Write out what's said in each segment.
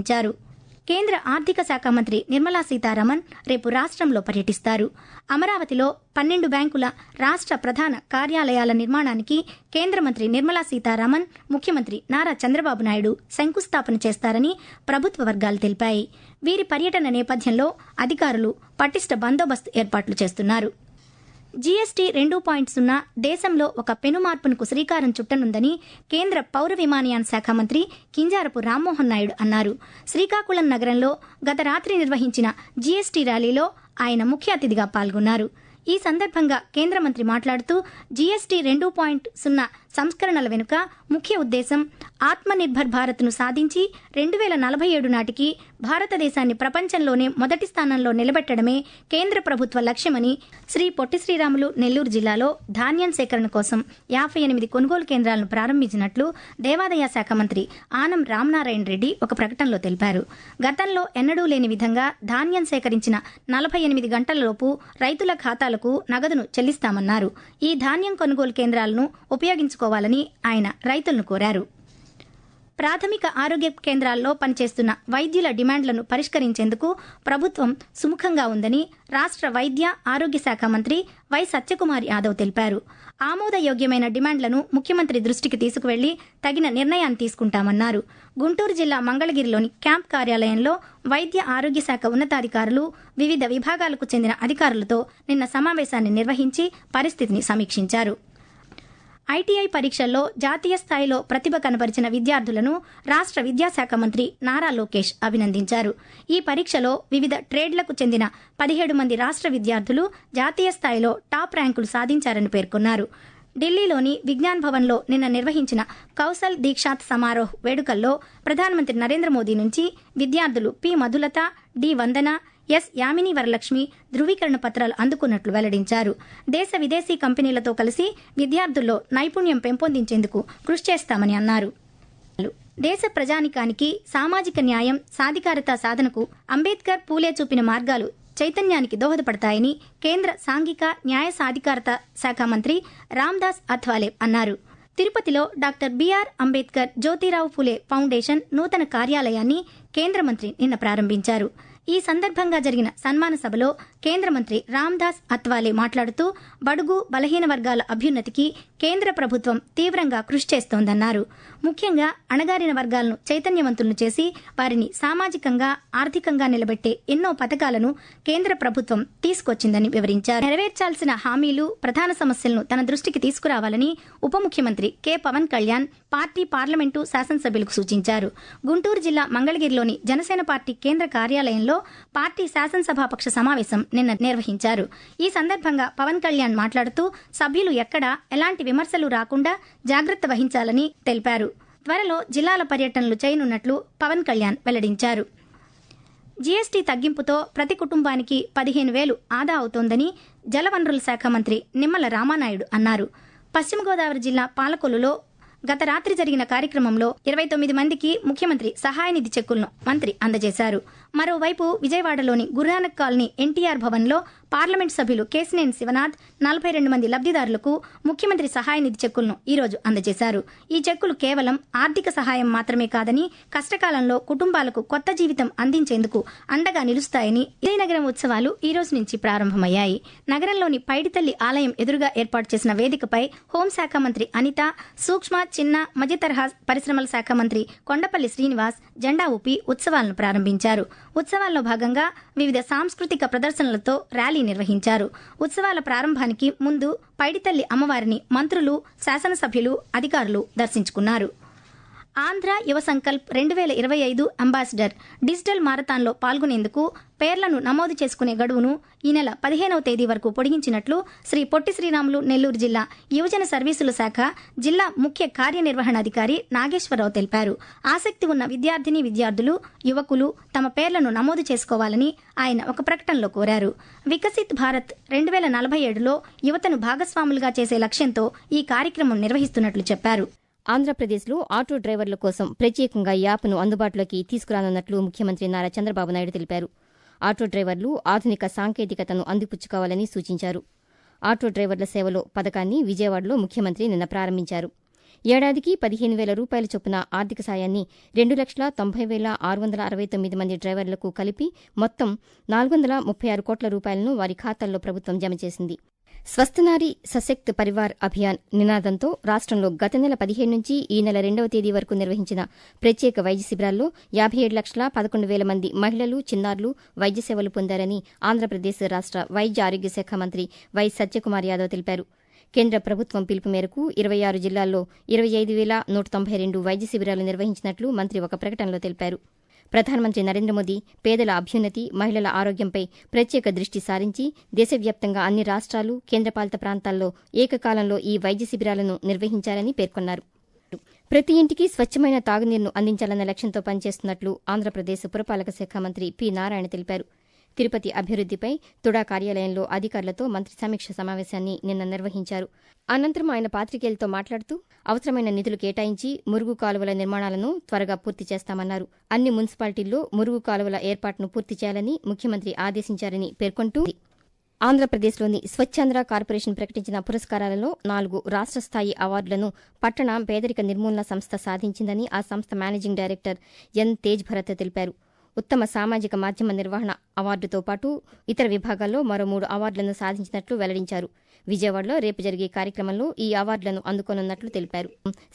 ఇచ్చారు. కేంద్ర ఆర్థిక శాఖ మంత్రి నిర్మలా సీతారామన్ రేపు రాష్ట్రంలో పర్యటిస్తారు. అమరావతిలో 12 బ్యాంకుల రాష్ట్ర ప్రధాన కార్యాలయాల నిర్మాణానికి కేంద్ర మంత్రి నిర్మలా సీతారామన్, ముఖ్యమంత్రి నారా చంద్రబాబు నాయుడు శంకుస్థాపన చేస్తారని ప్రభుత్వ వర్గాలు తెలిపాయి. వీరి పర్యటన నేపథ్యంలో అధికారులు పటిష్ట బందోబస్తు ఏర్పాట్లు చేస్తున్నారు. జీఎస్టీ 2.0 దేశంలో ఒక పెనుమార్పునకు శ్రీకారం చుట్టనుందని కేంద్ర పౌర విమానయాన శాఖ మంత్రి కింజారపు రామ్మోహన్ నాయుడు అన్నారు. శ్రీకాకుళం నగరంలో గత రాత్రి నిర్వహించిన జీఎస్టీ ర్యాలీలో ఆయన ముఖ్య అతిథిగా పాల్గొన్నారు. ఈ సందర్భంగా కేంద్ర మంత్రి మాట్లాడుతూ జీఎస్టీ 2.0 సంస్కరణల వెనుక ముఖ్య ఉద్దేశం ఆత్మనిర్భర్ భారత్ను సాధించి 2047 నాటికి భారతదేశాన్ని ప్రపంచంలోనే మొదటి స్థానంలో నిలబెట్టడమే కేంద్ర ప్రభుత్వ లక్ష్యమని, శ్రీ పొట్టి శ్రీరాములు నెల్లూరు జిల్లాలో ధాన్యం సేకరణ కోసం 58 కొనుగోలు కేంద్రాలను ప్రారంభించినట్లు దేవాదాయ శాఖ మంత్రి ఆనం రామనారాయణ రెడ్డి ఒక ప్రకటనలో తెలిపారు. గతంలో ఎన్నడూ లేని విధంగా ధాన్యం సేకరించిన 48 గంటలలోపు రైతుల ఖాతాలకు నగదును చెల్లిస్తామన్నారు. ఈ ధాన్యం కొనుగోలు కేంద్రాలను ఉపయోగించుకోవాలని ఆయన రైతులను కోరారు. ప్రాథమిక ఆరోగ్య కేంద్రాల్లో పనిచేస్తున్న వైద్యుల డిమాండ్లను పరిష్కరించేందుకు ప్రభుత్వం సుముఖంగా ఉందని రాష్ట్ర వైద్య ఆరోగ్య శాఖ మంత్రి వై సత్యకుమార్ యాదవ్ తెలిపారు. ఆమోదయోగ్యమైన డిమాండ్లను ముఖ్యమంత్రి దృష్టికి తీసుకువెళ్లి తగిన నిర్ణయాన్ని తీసుకుంటామన్నారు. గుంటూరు జిల్లా మంగళగిరిలోని క్యాంప్ కార్యాలయంలో వైద్య ఆరోగ్య శాఖ ఉన్నతాధికారులు, వివిధ విభాగాలకు చెందిన అధికారులతో నిన్న సమావేశాన్ని నిర్వహించి పరిస్థితిని సమీక్షించారు. ఐటీఐ పరీక్షల్లో జాతీయ స్థాయిలో ప్రతిభ కనబరిచిన విద్యార్థులను రాష్ట్ర విద్యాశాఖ మంత్రి నారా లోకేష్ అభినందించారు. ఈ పరీక్షలో వివిధ ట్రేడ్లకు చెందిన 17 మంది రాష్ట్ర విద్యార్థులు జాతీయ స్థాయిలో టాప్ ర్యాంకులు సాధించారని పేర్కొన్నారు. ఢిల్లీలోని విజ్ఞాన్ భవన్లో నిన్న నిర్వహించిన కౌశల్ దీక్షాత్ సమారోహ్ వేడుకల్లో ప్రధానమంత్రి నరేంద్ర మోదీ నుంచి విద్యార్థులు పి మధులత, డి వందన, ఎస్ యామిని వరలక్ష్మి ధృవీకరణ పత్రాలు అందుకున్నట్లు వెల్లడించారు. దేశ విదేశీ కంపెనీలతో కలిసి విద్యార్థుల్లో నైపుణ్యం పెంపొందించేందుకు కృషి చేస్తామని అన్నారు. దేశ ప్రజానికానికి సామాజిక న్యాయం, సాధికారత సాధనకు అంబేద్కర్, పూలే చూపిన మార్గాలు చైతన్యానికి దోహదపడతాయని కేంద్ర సాంఘిక న్యాయ సాధికారత శాఖ మంత్రి రామ్దాస్ అథ్వాలే అన్నారు. తిరుపతిలో doctor BR Ambedkar Jyotirao Phule foundation నూతన కార్యాలయాన్ని కేంద్ర మంత్రి నిన్న ప్రారంభించారు. ఈ సందర్భంగా జరిగిన సన్మాన సభలో కేంద్ర మంత్రి రామ్దాస్ అథ్వాలే మాట్లాడుతూ బడుగు బలహీన వర్గాల అభ్యున్నతికి కేంద్ర ప్రభుత్వం తీవ్రంగా కృషి చేస్తోందన్నారు. ముఖ్యంగా అణగారిన వర్గాలను చైతన్యవంతులను చేసి వారిని సామాజికంగా, ఆర్థికంగా నిలబెట్టే ఎన్నో పథకాలను కేంద్ర ప్రభుత్వం తీసుకొచ్చిందని వివరించారు. నెరవేర్చాల్సిన హామీలు, ప్రధాన సమస్యలను తన దృష్టికి తీసుకురావాలని ఉప ముఖ్యమంత్రి K Pawan Kalyan party parliament శాసనసభ్యులకు సూచించారు. గుంటూరు జిల్లా మంగళగిరిలోని జనసేన పార్టీ కేంద్ర కార్యాలయంలో పార్టీ శాసనసభాపక్ష సమావేశం నిన్న నిర్వహించారు. ఈ సందర్భంగా పవన్ కళ్యాణ్ మాట్లాడుతూ సభ్యులు ఎక్కడా ఎలాంటి విమర్శలు రాకుండా జాగ్రత్త వహించాలని తెలిపారు. త్వరలో జిల్లాల పర్యటనలు చేయనున్నట్లు పవన్ కళ్యాణ్ వెల్లడించారు. జీఎస్టీ తగ్గింపుతో ప్రతి కుటుంబానికి 15,000 ఆదా అవుతోందని జలవనరుల శాఖ మంత్రి నిమ్మల రామానాయుడు అన్నారు. పశ్చిమ గోదావరి జిల్లా పాలకొల్లులో గత రాత్రి జరిగిన కార్యక్రమంలో 29 మందికి ముఖ్యమంత్రి సహాయ నిధి చెక్కులను మంత్రి అందజేశారు. మరోవైపు విజయవాడలోని గురునానక్ కాలనీ ఎన్టీఆర్ భవన్లో పార్లమెంట్ సభ్యులు కేశినేని శివనాథ్ 42 మంది లబ్దిదారులకు ముఖ్యమంత్రి సహాయ నిధి చెక్కులను ఈరోజు అందజేశారు. ఈ చెక్కులు కేవలం ఆర్థిక సహాయం మాత్రమే కాదని కష్టకాలంలో కుటుంబాలకు కొత్త జీవితం అందించేందుకు అండగా నిలుస్తాయని విజయనగరం ఉత్సవాలు ఈ రోజు నుంచి ప్రారంభమయ్యాయి. నగరంలోని పైడితల్లి ఆలయం ఎదురుగా ఏర్పాటు చేసిన వేదికపై హోంశాఖ మంత్రి అనిత, సూక్ష్మ, చిన్న, మధ్య తరహా పరిశ్రమల శాఖ మంత్రి కొండపల్లి శ్రీనివాస్ జెండా ఊపి ఉత్సవాలను ప్రారంభించారు. ఉత్సవాల్లో భాగంగా వివిధ సాంస్కృతిక ప్రదర్శనలతో ర్యాలీ నిర్వహించారు. ఉత్సవాల ప్రారంభానికి ముందు పైడితల్లి అమ్మవారిని మంత్రులు, శాసనసభ్యులు, అధికారులు దర్శించుకున్నారు. ఆంధ్ర యువ సంకల్ప్ 2025 అంబాసిడర్ డిజిటల్ మారథాన్లో పాల్గొనేందుకు పేర్లను నమోదు చేసుకునే గడువును ఈ నెల 15వ తేదీ వరకు పొడిగించినట్లు శ్రీ పొట్టి శ్రీరాములు నెల్లూరు జిల్లా యువజన సర్వీసుల శాఖ జిల్లా ముఖ్య కార్యనిర్వహణాధికారి నాగేశ్వరరావు తెలిపారు. ఆసక్తి ఉన్న విద్యార్థులు, యువకులు తమ పేర్లను నమోదు చేసుకోవాలని ఆయన ఒక ప్రకటనలో కోరారు. వికసిత్ భారత్ 2047లో యువతను భాగస్వాములుగా చేసే లక్ష్యంతో ఈ కార్యక్రమం నిర్వహిస్తున్నట్లు చెప్పారు. ఆంధ్రప్రదేశ్లో ఆటో డ్రైవర్ల కోసం ప్రత్యేకంగా యాప్ను అందుబాటులోకి తీసుకురానున్నట్లు ముఖ్యమంత్రి నారా చంద్రబాబు నాయుడు తెలిపారు. ఆటో డ్రైవర్లు ఆధునిక సాంకేతికతను అందిపుచ్చుకోవాలని సూచించారు. ఆటో డ్రైవర్ల సేవలో పథకాన్ని విజయవాడలో ముఖ్యమంత్రి నిన్న ప్రారంభించారు. ఏడాదికి 15,000 రూపాయల చొప్పున ఆర్థిక సాయాన్ని 2,90,669 మంది డ్రైవర్లకు కలిపి మొత్తం 436 కోట్ల రూపాయలను వారి ఖాతాల్లో ప్రభుత్వం జమ చేసింది. స్వస్థనారి సశక్త్ పరివార్ అభియాన్ నినాదంతో రాష్ట్రంలో గత నెల 15 నుంచి ఈ నెల 2వ తేదీ వరకు నిర్వహించిన ప్రత్యేక వైద్య శిబిరాల్లో 57,11,000 మంది మహిళలు, చిన్నారులు వైద్య సేవలు పొందారని ఆంధ్రప్రదేశ్ రాష్ట్ర వైద్య ఆరోగ్య శాఖ మంత్రి వై సత్యకుమార్ యాదవ్ తెలిపారు. కేంద్ర ప్రభుత్వం పిలుపు మేరకు 26 జిల్లాల్లో 25,192 వైద్య శిబిరాలు నిర్వహించినట్లు మంత్రి ఒక ప్రకటనలో తెలిపారు. ప్రధానమంత్రి నరేంద్ర మోదీ పేదల అభ్యున్నతి, మహిళల ఆరోగ్యంపై ప్రత్యేక దృష్టి సారించి దేశవ్యాప్తంగా అన్ని రాష్ట్రాలు, కేంద్రపాలిత ప్రాంతాల్లో ఏకకాలంలో ఈ వైద్య శిబిరాలను నిర్వహించారని పేర్కొన్నారు. ప్రతి ఇంటికి స్వచ్ఛమైన తాగునీరును అందించాలన్న లక్ష్యంతో పనిచేస్తున్నట్లు ఆంధ్రప్రదేశ్ పురపాలక శాఖ మంత్రి పి నారాయణ తెలిపారు. తిరుపతి అభివృద్దిపై తుడా కార్యాలయంలో అధికారులతో మంత్రి సమీక్ష సమావేశాన్ని నిన్న నిర్వహించారు. అనంతరం ఆయన పాతికేయులతో మాట్లాడుతూ అవసరమైన నిధులు కేటాయించి మురుగు కాలువల నిర్మాణాలను త్వరగా పూర్తి చేస్తామన్నారు. అన్ని మున్సిపాలిటీల్లో మురుగు కాలువల ఏర్పాటును పూర్తి చేయాలని ముఖ్యమంత్రి ఆదేశించారని పేర్కొంటూ ఆంధ్రప్రదేశ్లోని స్వచ్ఛాంధ్ర కార్పొరేషన్ ప్రకటించిన పురస్కారాలలో 4 రాష్ట్ర స్థాయి అవార్డులను పట్టణ పేదరిక నిర్మూలన సంస్థ సాధించిందని ఆ సంస్థ managing director N Tej Bharat తెలిపారు. ఉత్తమ సామాజిక మాధ్యమ నిర్వహణ అవార్డుతో పాటు ఇతర విభాగాల్లో మరో 3 అవార్డులను సాధించినట్లు వెల్లడించారు. విజయవాడలో రేపు జరిగే కార్యక్రమంలో ఈ అవార్డులను అందుకోనున్నట్లు తెలిపారు.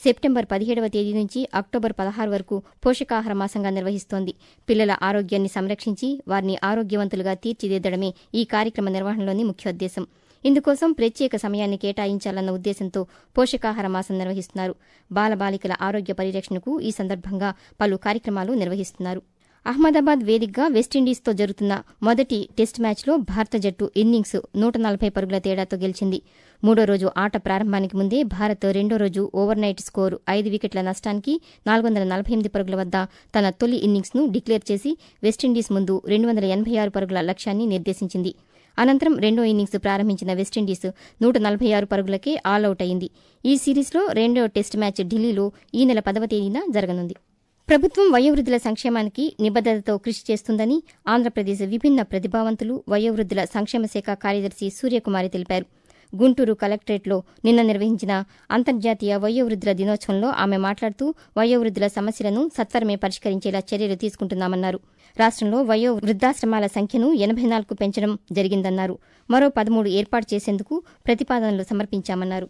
సెప్టెంబర్ 17వ తేదీ నుంచి అక్టోబర్ 16 వరకు పోషకాహార మాసంగా నిర్వహిస్తోంది. పిల్లల ఆరోగ్యాన్ని సంరక్షించి వారిని ఆరోగ్యవంతులుగా తీర్చిదిద్దడమే ఈ కార్యక్రమ నిర్వహణలోని ముఖ్యోద్దేశం. ఇందుకోసం ప్రత్యేక సమయాన్ని కేటాయించాలన్న ఉద్దేశంతో పోషకాహార మాసం నిర్వహిస్తున్నారు. బాలబాలికల ఆరోగ్య పరిరక్షణకు ఈ సందర్భంగా పలు కార్యక్రమాలు నిర్వహిస్తున్నారు. అహ్మదాబాద్ వేదికగా వెస్టిండీస్తో జరుగుతున్న మొదటి టెస్ట్ మ్యాచ్లో భారత జట్టు ఇన్నింగ్స్ 140 పరుగుల తేడాతో గెలిచింది. మూడో రోజు ఆట ప్రారంభానికి ముందే భారత్ రెండో రోజు ఓవర్నైట్ స్కోరు 5 వికెట్ల నష్టానికి 448 పరుగుల వద్ద తన తొలి ఇన్నింగ్స్ను డిక్లేర్ చేసి వెస్టిండీస్ ముందు 286 పరుగుల లక్ష్యాన్ని నిర్దేశించింది. అనంతరం రెండో ఇన్నింగ్స్ ప్రారంభించిన వెస్టిండీస్ 146 పరుగులకే ఆలౌట్ అయింది. ఈ సిరీస్లో రెండో టెస్ట్ మ్యాచ్ ఢిల్లీలో ఈ నెల 10వ తేదీన జరగనుంది. ప్రభుత్వం వయోవృద్ధుల సంక్షేమానికి నిబద్దతతో కృషి చేస్తుందని ఆంధ్రప్రదేశ్ విభిన్న ప్రతిభావంతులు వయోవృద్ధుల సంక్షేమ శాఖ కార్యదర్శి సూర్యకుమారి తెలిపారు. గుంటూరు కలెక్టరేట్లో నిన్న నిర్వహించిన అంతర్జాతీయ వయోవృద్ధుల దినోత్సవంలో ఆమె మాట్లాడుతూ వయోవృద్ధుల సమస్యలను సత్వరమే పరిష్కరించేలా చర్యలు తీసుకుంటున్నామన్నారు. రాష్ట్రంలో వయో వృద్ధాశ్రమాల సంఖ్యను 84కు పెంచడం జరిగిందన్నారు. మరో 13 ఏర్పాటు చేసేందుకు ప్రతిపాదనలు సమర్పించామన్నారు.